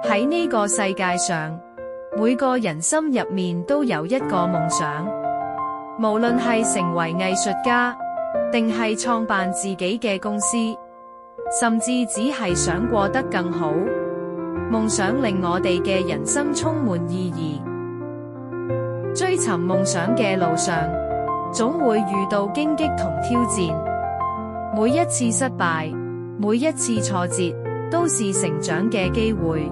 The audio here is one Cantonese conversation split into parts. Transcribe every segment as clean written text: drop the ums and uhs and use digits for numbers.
喺呢個世界上，每個人心入面都有一個夢想，無論係成為藝術家，定係創辦自己嘅公司，甚至只係想過得更好。夢想令我哋嘅人生充滿意義。追尋夢想嘅路上，總會遇到荊棘同挑戰。每一次失敗，每一次挫折，都是成長嘅機會。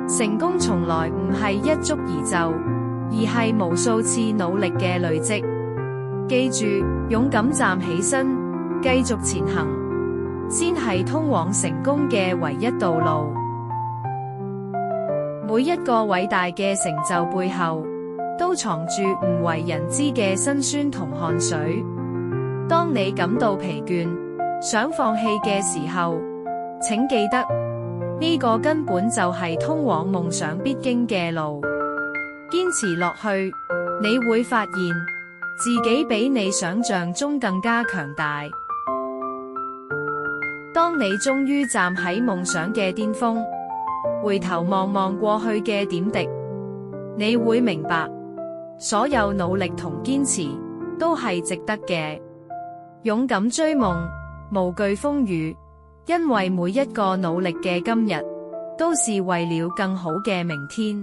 成功從來唔係一蹴而就，而係無數次努力嘅累積。記住，勇敢站起身，繼續前行，先係通往成功嘅唯一道路。每一個偉大嘅成就背後，都藏住唔為人知嘅辛酸同汗水。當你感到疲倦，想放棄嘅時候，請記得，呢個根本就係通往夢想必經嘅路。堅持落去，你會發現自己比你想象中更加強大。當你終於站喺夢想嘅巔峰，回頭望望過去嘅點滴，你會明白，所有努力同堅持都係值得嘅。勇敢追夢，無懼風雨，因為每一個努力嘅今日，都是為了更好嘅明天。